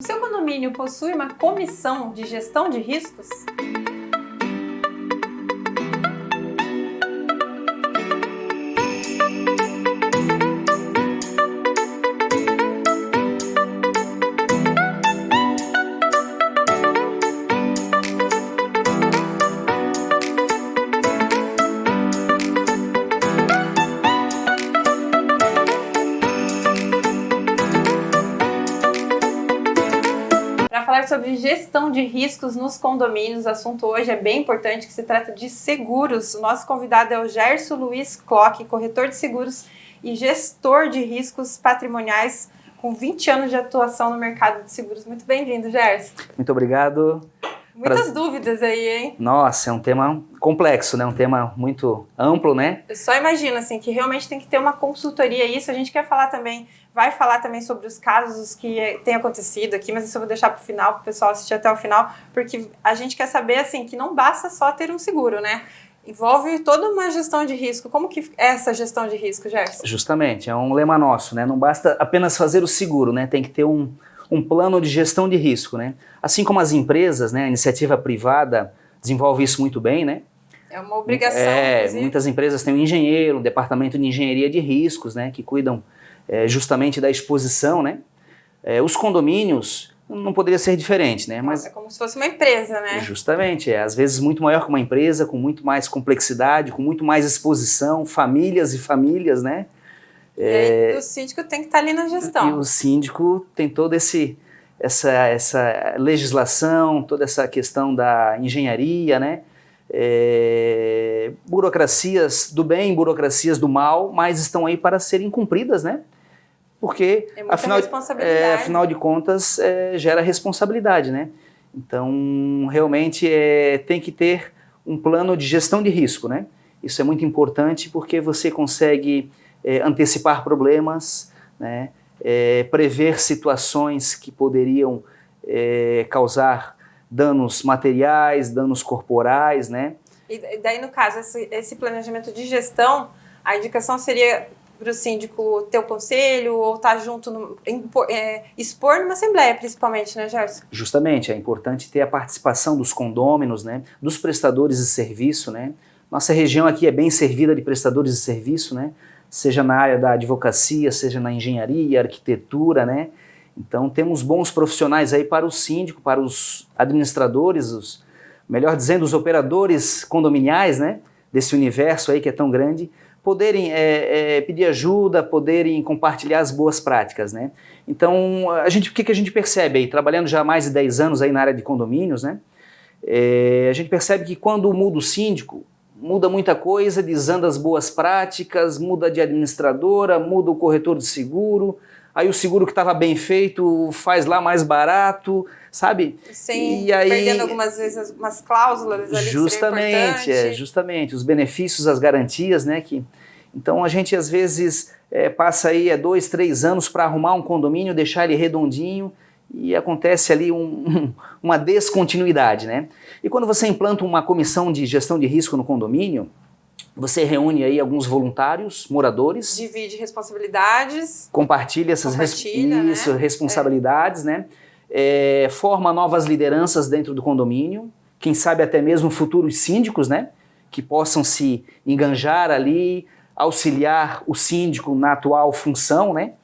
O seu condomínio possui uma comissão de gestão de riscos? Para falar sobre gestão de riscos nos condomínios, o assunto hoje é bem importante, que se trata de seguros. O nosso convidado é o Gerson Luiz Clock, corretor de seguros e gestor de riscos patrimoniais, com 20 anos de atuação no mercado de seguros. Muito bem-vindo, Gerson. Muito obrigado. Muitas dúvidas aí, hein? Nossa, é um tema complexo, né? Um tema muito amplo, né? Eu só imagino, assim, que realmente tem que ter uma consultoria. Isso a gente quer falar também, vai falar também sobre os casos que têm acontecido aqui, mas isso eu vou deixar para o final, para o pessoal assistir até o final, porque a gente quer saber, assim, que não basta só ter um seguro, né? Envolve toda uma gestão de risco. Como que é essa gestão de risco, Gerson? Justamente, é um lema nosso, né? Não basta apenas fazer o seguro, né? Tem que ter um plano de gestão de risco, né? Assim como as empresas, né? A iniciativa privada desenvolve isso muito bem, né? É uma obrigação, inclusive. Muitas empresas têm um engenheiro, um departamento de engenharia de riscos, né? Que cuidam justamente da exposição, né? Os condomínios não poderia ser diferente, né? Mas é como se fosse uma empresa, né? Justamente, às vezes muito maior que uma empresa, com muito mais complexidade, com muito mais exposição, famílias e famílias, né? E aí o síndico tem que estar ali na gestão. E o síndico tem toda essa legislação, toda essa questão da engenharia, né? Burocracias do bem, burocracias do mal, mas estão aí para serem cumpridas, né? Porque, afinal de contas, gera responsabilidade, né? Então, realmente, tem que ter um plano de gestão de risco, né? Isso é muito importante porque você consegue antecipar problemas, né? Prever situações que poderiam causar danos materiais, danos corporais, né? E daí, no caso, esse planejamento de gestão, a indicação seria para o síndico ter o conselho ou estar junto, expor numa assembleia, principalmente, né, Gerson? Justamente, é importante ter a participação dos condôminos, né, dos prestadores de serviço, né? Nossa região aqui é bem servida de prestadores de serviço, né? Seja na área da advocacia, seja na engenharia, arquitetura, né? Então temos bons profissionais aí para o síndico, para os administradores, melhor dizendo, os operadores condominiais, né? Desse universo aí que é tão grande, poderem pedir ajuda, poderem compartilhar as boas práticas, né? Então, o que a gente percebe aí, trabalhando já há mais de 10 anos aí na área de condomínios, né? A gente percebe que quando muda o síndico, muda muita coisa, desanda as boas práticas, muda de administradora, muda o corretor de seguro, aí o seguro que estava bem feito faz lá mais barato, sabe? Sim, e aí, perdendo algumas vezes umas cláusulas ali. Justamente, os benefícios, as garantias, né? Então a gente às vezes passa aí 2, 3 anos para arrumar um condomínio, deixar ele redondinho e acontece ali uma descontinuidade, né? E quando você implanta uma comissão de gestão de risco no condomínio, você reúne aí alguns voluntários, moradores. Divide responsabilidades. Compartilha essas responsabilidades, né? Forma novas lideranças dentro do condomínio, quem sabe até mesmo futuros síndicos, né? Que possam se enganjar ali, auxiliar o síndico na atual função, né?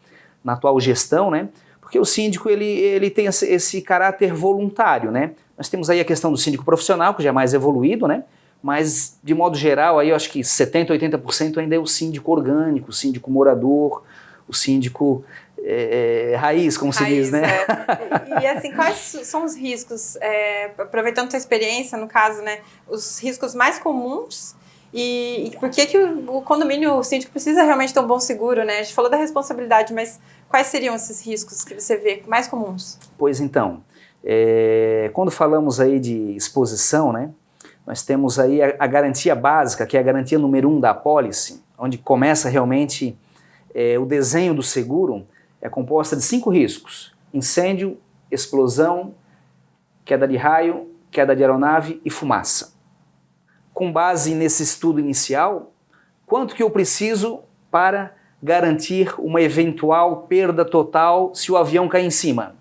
Na atual gestão, né? Porque o síndico ele tem esse caráter voluntário, né? Nós temos aí a questão do síndico profissional, que já é mais evoluído, né? Mas, de modo geral, aí eu acho que 70%, 80% ainda é o síndico orgânico, o síndico morador, o síndico raiz, como se diz, né? E assim, quais são os riscos, aproveitando a tua experiência, no caso, né? Os riscos mais comuns e por que o condomínio, o síndico precisa realmente ter um bom seguro, né? A gente falou da responsabilidade, mas quais seriam esses riscos que você vê mais comuns? Pois então, quando falamos aí de exposição, né? Nós temos aí a garantia básica, que é a garantia número 1 da apólice, onde começa realmente o desenho do seguro, é composta de 5 riscos: incêndio, explosão, queda de raio, queda de aeronave e fumaça. Com base nesse estudo inicial, quanto que eu preciso para garantir uma eventual perda total se o avião cair em cima?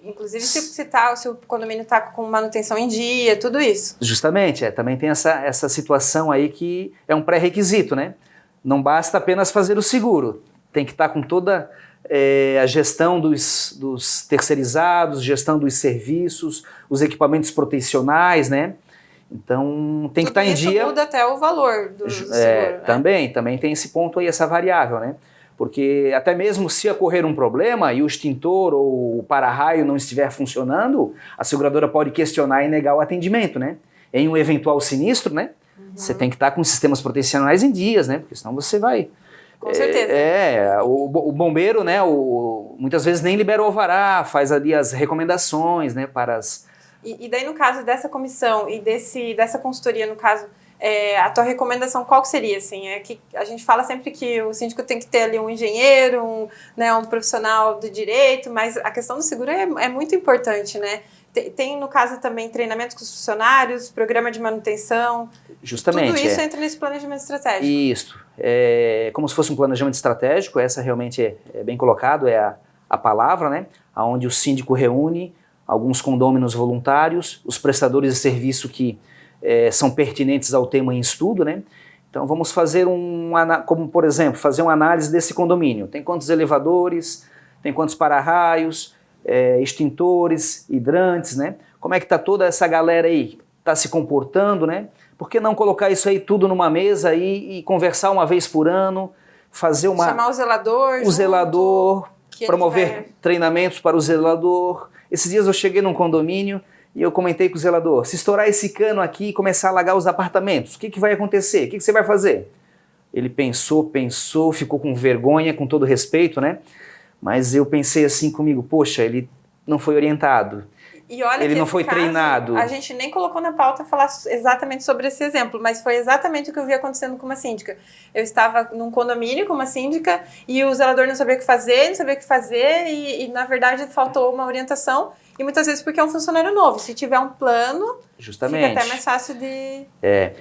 Inclusive se o condomínio está com manutenção em dia, tudo isso. Justamente, também tem essa situação aí que é um pré-requisito, né? Não basta apenas fazer o seguro, tem que estar com toda a gestão dos terceirizados, gestão dos serviços, os equipamentos protecionais, né? Então tem que estar em dia. Isso muda até o valor do seguro. Né? Também tem esse ponto aí, essa variável, né? Porque até mesmo se ocorrer um problema e o extintor ou o para-raio não estiver funcionando, a seguradora pode questionar e negar o atendimento, né? Em um eventual sinistro, né? Você tem que estar com sistemas protecionais em dias, né? Porque senão você vai... Com certeza. O bombeiro, né? Muitas vezes nem libera o alvará, faz ali as recomendações, né? Para as... E daí, no caso dessa comissão e dessa consultoria, no caso... a tua recomendação qual que seria? Assim, que a gente fala sempre que o síndico tem que ter ali um engenheiro, um profissional do direito, mas a questão do seguro é muito importante, né? Tem, no caso, também treinamentos com os funcionários, programa de manutenção. Justamente. Tudo isso entra nesse planejamento estratégico. Isso. É como se fosse um planejamento estratégico, essa realmente é bem colocado, é a palavra, né? Onde o síndico reúne alguns condôminos voluntários, os prestadores de serviço que são pertinentes ao tema em estudo, né? Então vamos fazer como por exemplo, fazer uma análise desse condomínio. Tem quantos elevadores, tem quantos para-raios, extintores, hidrantes, né? Como é que está toda essa galera aí? Está se comportando, né? Por que não colocar isso aí tudo numa mesa aí e conversar uma vez por ano, fazer chamar o zelador, promover treinamentos para o zelador. Esses dias eu cheguei num condomínio e eu comentei com o zelador, se estourar esse cano aqui e começar a alagar os apartamentos, o que vai acontecer? O que você vai fazer? Ele pensou, ficou com vergonha, com todo respeito, né? Mas eu pensei assim comigo, poxa, ele não foi orientado, e olha ele não foi treinado. A gente nem colocou na pauta falar exatamente sobre esse exemplo, mas foi exatamente o que eu vi acontecendo com uma síndica. Eu estava num condomínio com uma síndica e o zelador não sabia o que fazer e na verdade faltou uma orientação. E muitas vezes porque é um funcionário novo. Se tiver um plano, justamente, fica até mais fácil de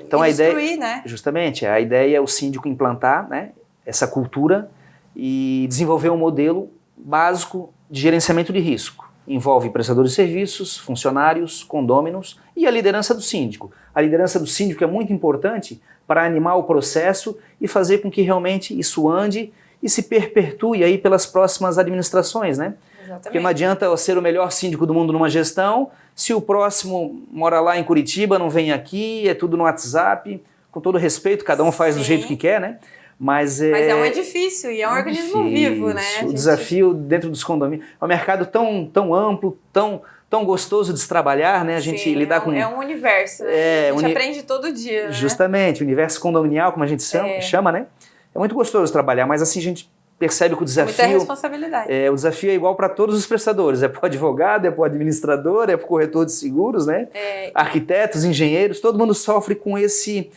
então a instruir, ideia, né? Justamente, a ideia é o síndico implantar, né, essa cultura e desenvolver um modelo básico de gerenciamento de risco. Envolve prestadores de serviços, funcionários, condôminos e a liderança do síndico. A liderança do síndico é muito importante para animar o processo e fazer com que realmente isso ande e se perpetue aí pelas próximas administrações, né? Exatamente. Porque não adianta eu ser o melhor síndico do mundo numa gestão se o próximo mora lá em Curitiba, não vem aqui, é tudo no WhatsApp, com todo respeito, cada um faz do jeito que quer, né? Mas é um edifício e é um organismo vivo, né? O desafio dentro dos condomínios é um mercado tão amplo, tão gostoso de se trabalhar, né? A gente lidar com... É um universo, né? A gente aprende todo dia, né? Justamente, o universo condominial, como a gente chama, né? É muito gostoso trabalhar, mas assim a gente percebe que o desafio... Muita responsabilidade. O desafio é igual para todos os prestadores, é para o advogado, é para o administrador, é para o corretor de seguros, né? Arquitetos, engenheiros, todo mundo sofre com esse...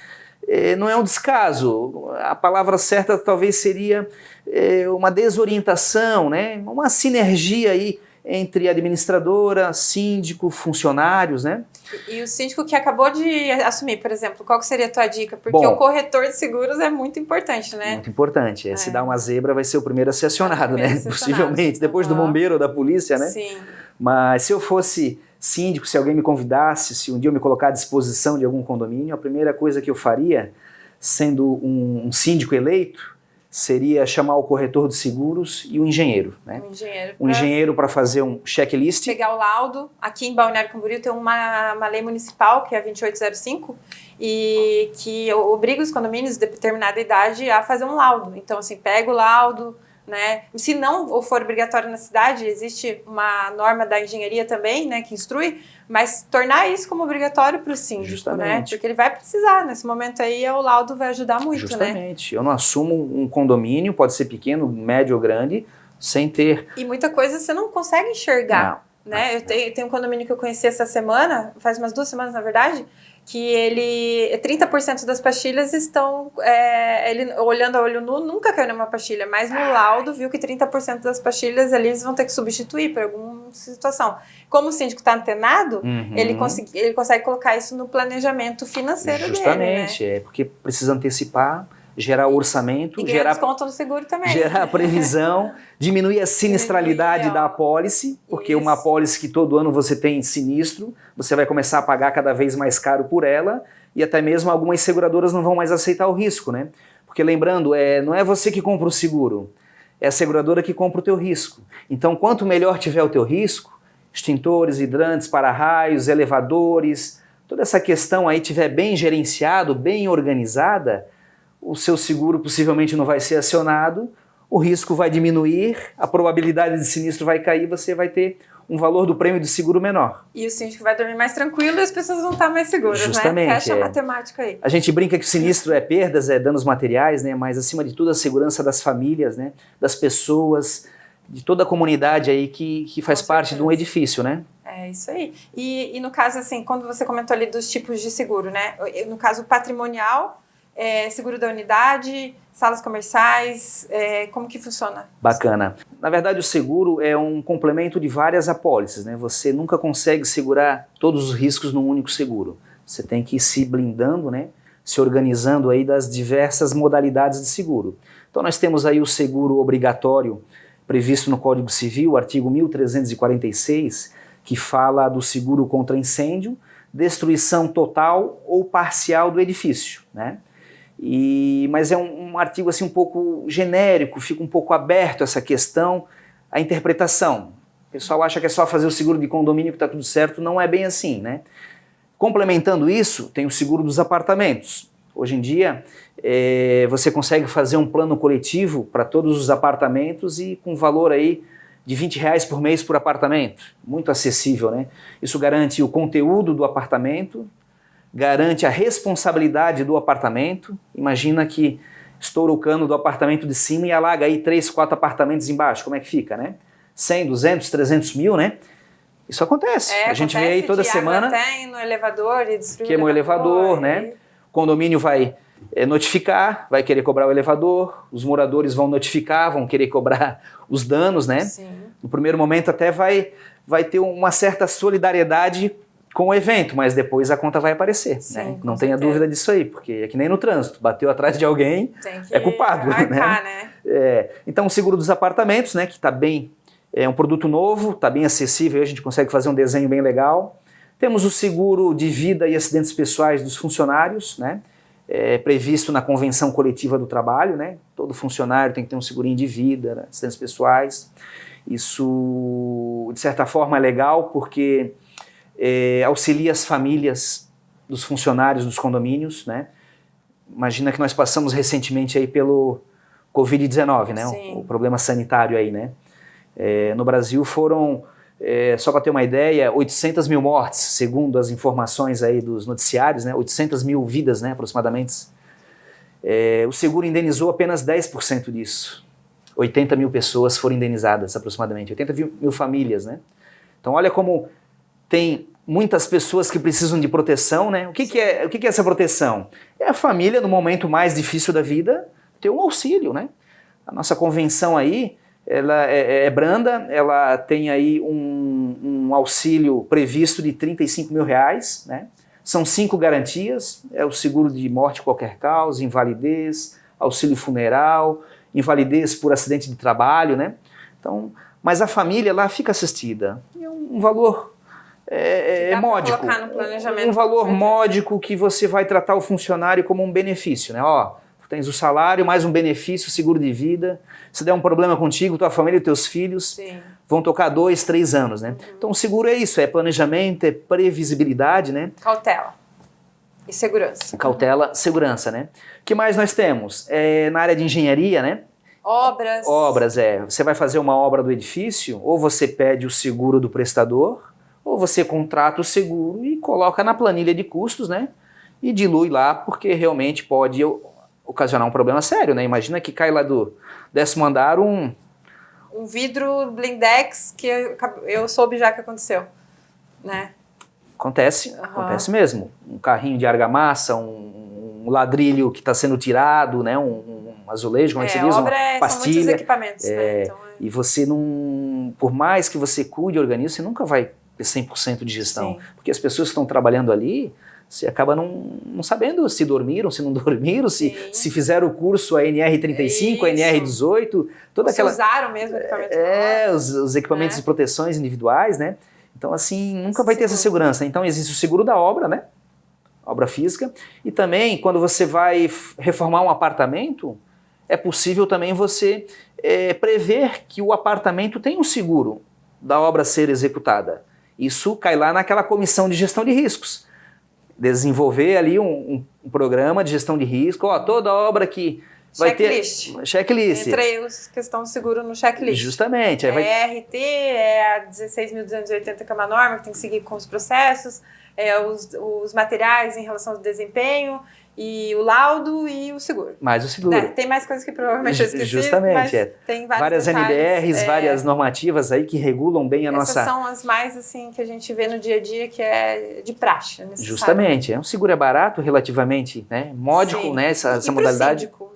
não é um descaso, a palavra certa talvez seria uma desorientação, né? Uma sinergia aí entre administradora, síndico, funcionários, né? E o síndico que acabou de assumir, por exemplo, qual que seria a tua dica? Porque o corretor de seguros é muito importante, né? Muito importante. Se dá uma zebra, vai ser o primeiro a ser acionado, né? Possivelmente, depois do bombeiro ou da polícia, né? Sim. Mas se eu fosse síndico, se alguém me convidasse, se um dia eu me colocar à disposição de algum condomínio, a primeira coisa que eu faria, sendo um síndico eleito, seria chamar o corretor de seguros e o engenheiro, né? Um engenheiro para fazer um checklist. Pegar o laudo. Aqui em Balneário Camboriú tem uma lei municipal, que é a 2805, e que obriga os condomínios de determinada idade a fazer um laudo. Então, assim, pega o laudo, né? Se não for obrigatório na cidade, existe uma norma da engenharia também, né, que instrui, mas tornar isso como obrigatório para o síndico, justamente, né? Porque ele vai precisar, nesse momento aí o laudo vai ajudar muito, justamente, né? Eu não assumo um condomínio, pode ser pequeno, médio ou grande, sem ter... E muita coisa você não consegue enxergar, né? Eu tenho um condomínio que eu conheci essa semana, faz umas 2 semanas na verdade, que 30% das pastilhas estão, ele olhando a olho nu, nunca caiu numa pastilha, mas no laudo viu que 30% das pastilhas ali eles vão ter que substituir por alguma situação. Como o síndico está antenado, ele consegue colocar isso no planejamento financeiro dele, justamente, né? Porque precisa antecipar gerar orçamento, E ganhar desconto no seguro também. Gerar previsão, diminuir a sinistralidade da apólice, porque uma apólice que todo ano você tem sinistro, você vai começar a pagar cada vez mais caro por ela, e até mesmo algumas seguradoras não vão mais aceitar o risco, né? Porque lembrando, não é você que compra o seguro, é a seguradora que compra o teu risco. Então, quanto melhor tiver o teu risco, extintores, hidrantes, para-raios, elevadores, toda essa questão aí tiver bem gerenciado, bem organizada, o seu seguro possivelmente não vai ser acionado, o risco vai diminuir, a probabilidade de sinistro vai cair, você vai ter um valor do prêmio de seguro menor. E o síndico vai dormir mais tranquilo e as pessoas vão estar mais seguras, justamente, né? Fecha a matemática aí. A gente brinca que o sinistro é perdas, é danos materiais, né? Mas acima de tudo a segurança das famílias, né? Das pessoas, de toda a comunidade aí que faz parte de um edifício, né? É isso aí. E no caso, assim, quando você comentou ali dos tipos de seguro, né? No caso patrimonial, seguro da unidade, salas comerciais, como que funciona? Bacana. Na verdade, o seguro é um complemento de várias apólices, né? Você nunca consegue segurar todos os riscos num único seguro. Você tem que ir se blindando, né? Se organizando aí das diversas modalidades de seguro. Então nós temos aí o seguro obrigatório previsto no Código Civil, artigo 1346, que fala do seguro contra incêndio, destruição total ou parcial do edifício, né? Mas é um artigo assim um pouco genérico, fica um pouco aberto essa questão, a interpretação. O pessoal acha que é só fazer o seguro de condomínio que está tudo certo, não é bem assim, né? Complementando isso, tem o seguro dos apartamentos. Hoje em dia, você consegue fazer um plano coletivo para todos os apartamentos e com valor aí de R$20 por mês por apartamento, muito acessível, né? Isso garante o conteúdo do apartamento, garante a responsabilidade do apartamento. Imagina que estoura o cano do apartamento de cima e alaga aí 3, 4 apartamentos embaixo, como é que fica, né? 100, 200, 300 mil, né? Isso acontece. A gente vê aí toda semana. Tem no elevador e destruir queima o elevador, né? O condomínio vai notificar, vai querer cobrar o elevador, os moradores vão notificar, vão querer cobrar os danos, né? Sim. No primeiro momento até vai ter uma certa solidariedade com o evento, mas depois a conta vai aparecer, sim, né? Não tenha dúvida disso aí, porque é que nem no trânsito, bateu atrás de alguém, é culpado, arcar, né? Então o seguro dos apartamentos, né, que está bem, é um produto novo, está bem acessível, a gente consegue fazer um desenho bem legal. Temos o seguro de vida e acidentes pessoais dos funcionários, né? Previsto na Convenção Coletiva do Trabalho, né? Todo funcionário tem que ter um segurinho de vida, né? Acidentes pessoais. Isso, de certa forma, é legal porque auxilia as famílias dos funcionários dos condomínios, né? Imagina que nós passamos recentemente aí pelo Covid-19, né? O problema sanitário aí, né? No Brasil foram, só para ter uma ideia, 800 mil mortes, segundo as informações aí dos noticiários, né? 800 mil vidas, né, aproximadamente. O seguro indenizou apenas 10% disso. 80 mil pessoas foram indenizadas, aproximadamente. 80 mil famílias, né? Então olha como tem muitas pessoas que precisam de proteção, né? O que é essa proteção? É a família, no momento mais difícil da vida, ter um auxílio, né? A nossa convenção aí, ela é branda, ela tem aí um auxílio previsto de R$35 mil, né? São 5 garantias, é o seguro de morte de qualquer causa, invalidez, auxílio funeral, invalidez por acidente de trabalho, né? Então, mas a família lá fica assistida. É um valor módico, um valor módico que você vai tratar o funcionário como um benefício, né? Ó, tu tens o salário, mais um benefício, seguro de vida. Se der um problema contigo, tua família e teus filhos vão tocar 2, 3 anos, né? Então o seguro é isso, é planejamento, é previsibilidade, né? Cautela e segurança. Cautela, segurança, né? O que mais nós temos? Na área de engenharia, né? Obras, Você vai fazer uma obra do edifício, ou você pede o seguro do prestador, ou você contrata o seguro e coloca na planilha de custos, né? E dilui lá, porque realmente pode ocasionar um problema sério, né? Imagina que cai lá do 10º andar um vidro blindex que eu soube já que aconteceu, né? Acontece mesmo. Um carrinho de argamassa, um ladrilho que está sendo tirado, né? Um azulejo, como é que se diz? Uma pastilha. São muitos equipamentos, né? Então, E você não... Por mais que você cuide e organize, você nunca vai ter 100% de gestão. Porque as pessoas que estão trabalhando ali você acaba não sabendo se dormiram, se não dormiram, se fizeram o curso a NR35, a NR18, toda aquela... usaram mesmo equipamentos os equipamentos de proteções individuais, né? Então, assim, nunca vai ter essa segurança. Então, existe o seguro da obra, né? Obra física. E também, quando você vai reformar um apartamento, é possível também você prever que o apartamento tem um seguro da obra a ser executada. Isso cai lá naquela comissão de gestão de riscos. Desenvolver ali um programa de gestão de risco, toda obra que vai ter... Checklist. Entra aí a questão do seguro no checklist. Justamente. RT, a 16.280 que é uma norma que tem que seguir com os processos, os materiais em relação ao desempenho, e o laudo e o seguro. Mais o seguro. Tem mais coisas que provavelmente eu esqueci. Justamente, mas tem várias NBRs, várias normativas aí que regulam bem a nossa... Essas são as mais, assim, que a gente vê no dia a dia, que é de praxe. Justamente. Um seguro é barato relativamente, né? Módico, né? Essa modalidade. Síndico?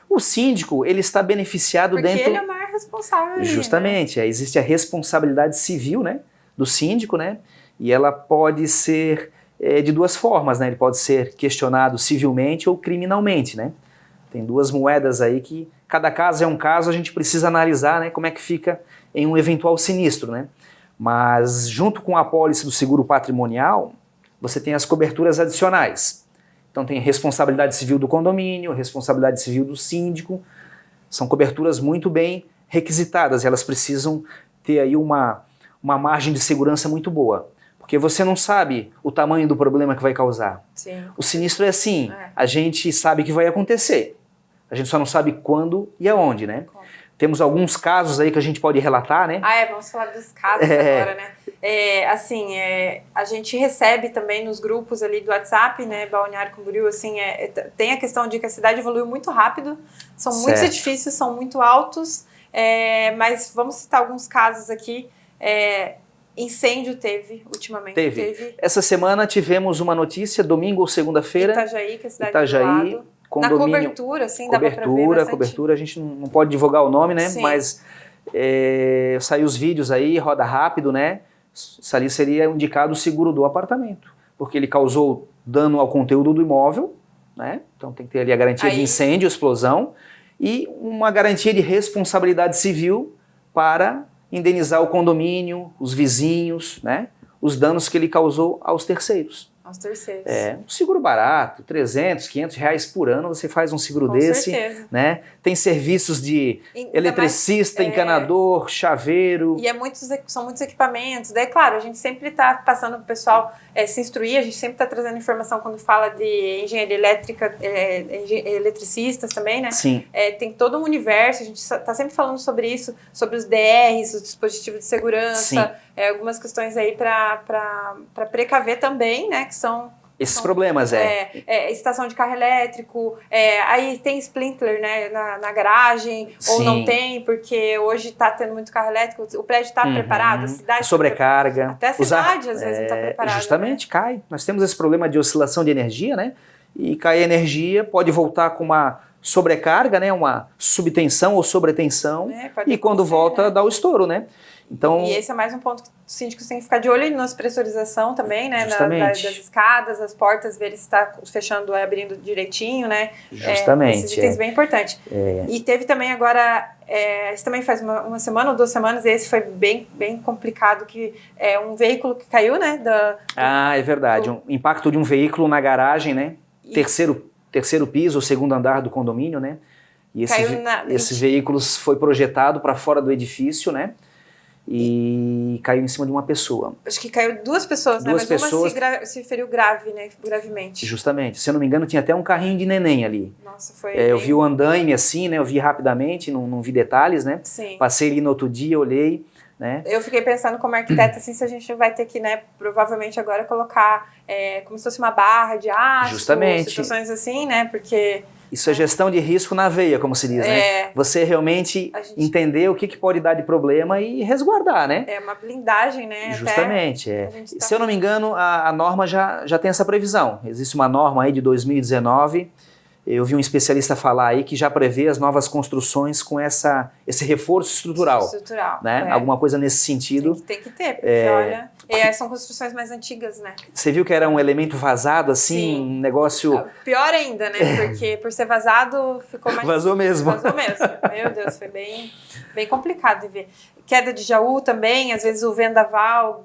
O síndico, ele está beneficiado porque dentro... ele é o maior responsável ali, justamente. Né? Existe a responsabilidade civil, né? Do síndico, né? E ela pode ser... de duas formas, né? Ele pode ser questionado civilmente ou criminalmente, né? Tem duas moedas aí que cada caso é um caso, a gente precisa analisar, né? Como é que fica em um eventual sinistro, né? Mas junto com a apólice do seguro patrimonial, você tem as coberturas adicionais. Então tem responsabilidade civil do condomínio, responsabilidade civil do síndico. São coberturas muito bem requisitadas, elas precisam ter aí uma margem de segurança muito boa. Porque você não sabe o tamanho do problema que vai causar. Sim. O sinistro é assim, a gente sabe que vai acontecer. A gente só não sabe quando e aonde, né? Temos alguns casos aí que a gente pode relatar, né? Vamos falar dos casos agora, né? A gente recebe também nos grupos ali do WhatsApp, né? Balneário Camboriú, assim, tem a questão de que a cidade evoluiu muito rápido, são muitos edifícios, são muito altos, mas vamos citar alguns casos aqui. Incêndio teve, ultimamente. Teve. Essa semana tivemos uma notícia, domingo ou segunda-feira. Itajaí, que é a cidade do lado. Condomínio, na cobertura, assim, dá pra ver bastante. Cobertura, a gente não pode divulgar o nome, né? Sim. Mas saiu os vídeos aí, roda rápido, né? Isso ali seria indicado o seguro do apartamento. Porque ele causou dano ao conteúdo do imóvel, né? Então tem que ter ali a garantia de incêndio, explosão, e uma garantia de responsabilidade civil para indenizar o condomínio, os vizinhos, né? Os danos que ele causou aos terceiros. Aos terceiros. Um seguro barato, 300, 500 reais por ano, você faz um seguro desse. Certeza. Né? Tem serviços de eletricista, encanador, chaveiro. E são muitos equipamentos. Daí, claro, a gente sempre está passando para o pessoal se instruir, a gente sempre está trazendo informação quando fala de engenharia elétrica, eletricistas também, né? Sim. Tem todo um universo, a gente está sempre falando sobre isso, sobre os DRs, os dispositivos de segurança, algumas questões aí para precaver também, né? Que são esses problemas, estação de carro elétrico, aí tem sprinkler, né, na garagem, ou não tem, porque hoje está tendo muito carro elétrico, o prédio está preparado, a cidade... Sobrecarga. Até a cidade, às vezes, não está preparada. Justamente, né? Cai. Nós temos esse problema de oscilação de energia, né? E cai a energia, pode voltar com uma sobrecarga, né? Uma subtensão ou sobretensão, e quando volta, dá o estouro, né? Então, e esse é mais um ponto que os síndicos têm que ficar de olho nas pressurização também, né? Das escadas, as portas, ver se está fechando e abrindo direitinho, né? Justamente. Esses itens bem importantes. E teve também agora, esse também faz uma semana ou 2 semanas, esse foi bem complicado, que é um veículo que caiu, né? É verdade. Um impacto de um veículo na garagem, né? Terceiro piso ou segundo andar do condomínio, né? E esse veículo foi projetado para fora do edifício, né? E caiu em cima de uma pessoa. Acho que caiu 2 pessoas, né? Mas uma se feriu grave, né? Gravemente. Justamente. Se eu não me engano, tinha até um carrinho de neném ali. Nossa, foi... Eu vi o andaime assim, né? Eu vi rapidamente, não vi detalhes, né? Sim. Passei ali no outro dia, olhei, né? Eu fiquei pensando como arquiteta, assim, se a gente vai ter que, né? Provavelmente agora colocar como se fosse uma barra de aço. Justamente. Situações assim, né? Porque... Isso é gestão de risco na veia, como se diz, né? Você realmente entender o que pode dar de problema e resguardar, né? É uma blindagem, né? Justamente. Se eu não me engano, a norma já tem essa previsão. Existe uma norma aí de 2019 eu vi um especialista falar aí que já prevê as novas construções com esse reforço estrutural. Né? Alguma coisa nesse sentido. Tem que ter, porque olha, são construções mais antigas, né? Você viu que era um elemento vazado, assim, Sim. Um negócio... Pior ainda, né? Porque por ser vazado, ficou mais... Vazou mesmo. Vazou mesmo. Meu Deus, foi bem complicado de ver. Queda de Jaú também, às vezes o vendaval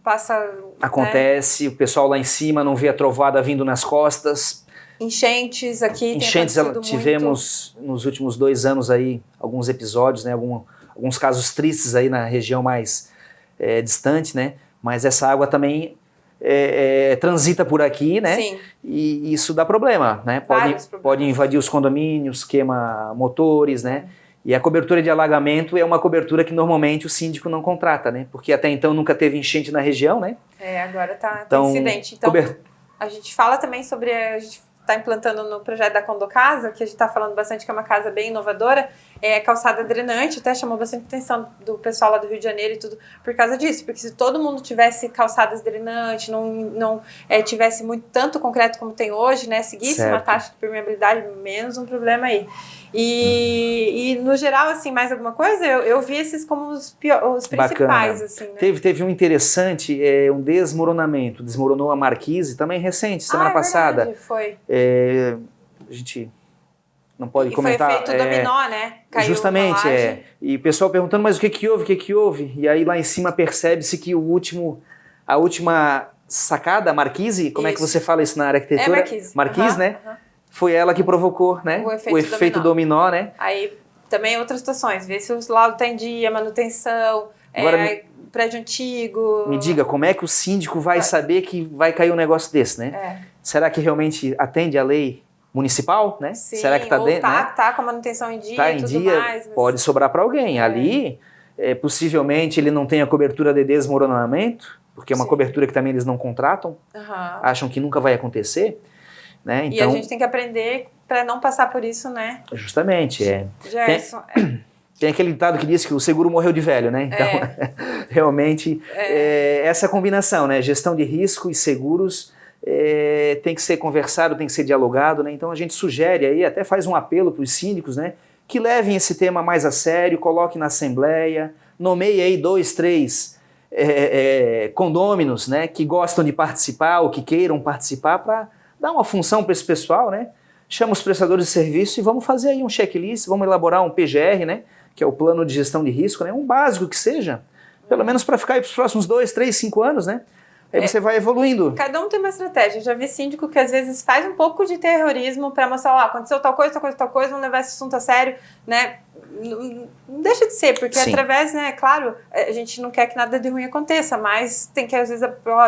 passa... Acontece, né? O pessoal lá em cima não vê a trovada vindo nas costas... Enchentes aqui. Enchentes, tivemos nos últimos 2 anos aí alguns episódios, né, alguns casos tristes aí na região mais distante, né, mas essa água também transita por aqui, né, Sim. E isso dá problema, né, pode invadir os condomínios, queima motores, né, e a cobertura de alagamento é uma cobertura que normalmente o síndico não contrata, né, porque até então nunca teve enchente na região, né. Agora tem incidente. Então, a gente fala também sobre... A gente está implantando no projeto da Condocasa, que a gente está falando bastante que é uma casa bem inovadora, calçada drenante, até chamou bastante atenção do pessoal lá do Rio de Janeiro e tudo por causa disso, porque se todo mundo tivesse calçadas drenantes, não tivesse tanto concreto como tem hoje, né, seguisse uma taxa de permeabilidade, menos um problema aí. E no geral, assim, mais alguma coisa? Eu vi esses como os principais, assim, né? Teve um interessante, um desmoronamento, desmoronou a Marquise, também recente, semana passada. Verdade, foi. A gente não pode comentar. Foi efeito dominó, né? Caiu justamente, E o pessoal perguntando, mas o que houve? E aí lá em cima percebe-se que a última sacada, a Marquise, como é que você fala isso na área arquitetura? Marquise, né? Foi ela que provocou, né? O efeito dominó, né? Aí também outras situações, ver se o laudo está em dia, manutenção, agora, prédio antigo. Me diga, como é que o síndico vai saber que vai cair um negócio desse, né? Será que realmente atende a lei municipal, né? Sim, será que tá com a manutenção em dia tá e tudo dia, mais. Mas... Pode sobrar para alguém. Ali, possivelmente, ele não tem a cobertura de desmoronamento, porque é uma cobertura que também eles não contratam, acham que nunca vai acontecer. Né? Então, e a gente tem que aprender para não passar por isso, né? Justamente, Gerson, tem aquele ditado que diz que o seguro morreu de velho, né? Então, realmente, essa combinação, né? Gestão de risco e seguros tem que ser conversado, tem que ser dialogado, né? Então a gente sugere aí, até faz um apelo para os síndicos, né? Que levem esse tema mais a sério, coloquem na assembleia, nomeiem aí 2, 3 condôminos, né? Que gostam de participar ou que queiram participar para dar uma função para esse pessoal, né? Chama os prestadores de serviço e vamos fazer aí um checklist, vamos elaborar um PGR, né? Que é o plano de gestão de risco, né? Um básico que seja, pelo menos para ficar aí para os próximos 2, 3, 5 anos, né? Aí você vai evoluindo. Cada um tem uma estratégia. Eu já vi síndico que às vezes faz um pouco de terrorismo para mostrar, aconteceu tal coisa, vamos levar esse assunto a sério, né? Não deixa de ser, porque através, né, claro, a gente não quer que nada de ruim aconteça, mas tem que às vezes,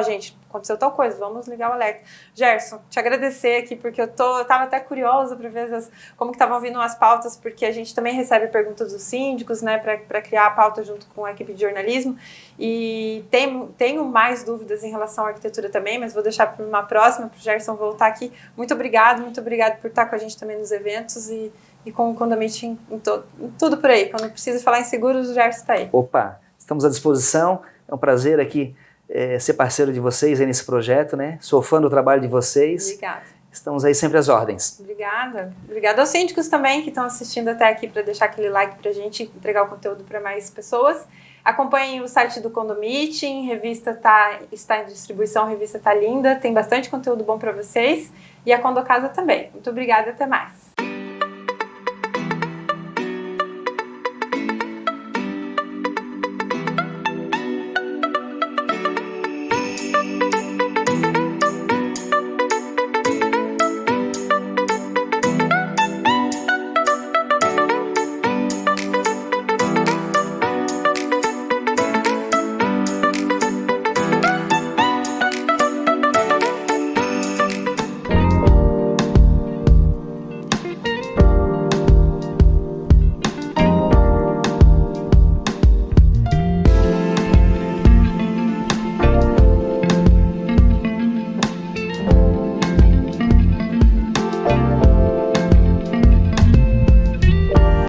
gente, aconteceu tal coisa, vamos ligar o alerta. Gerson, te agradecer aqui, porque eu tava até curiosa para ver como que estavam vindo as pautas, porque a gente também recebe perguntas dos síndicos, né, para criar a pauta junto com a equipe de jornalismo, e tenho mais dúvidas em relação à arquitetura também, mas vou deixar para uma próxima, para o Gerson voltar aqui. Muito obrigado por estar com a gente também nos eventos e com o Condomite em tudo por aí. Quando precisa falar em seguros, o Gerson está aí. Opa, estamos à disposição. É um prazer aqui ser parceiro de vocês aí nesse projeto, né? Sou fã do trabalho de vocês. Obrigada. Estamos aí sempre às ordens. Obrigada. Obrigada aos síndicos também que estão assistindo até aqui para deixar aquele like para a gente entregar o conteúdo para mais pessoas. Acompanhem o site do Condomiting, revista está em distribuição, a revista está linda, tem bastante conteúdo bom para vocês. E a Condocasa também. Muito obrigada e até mais.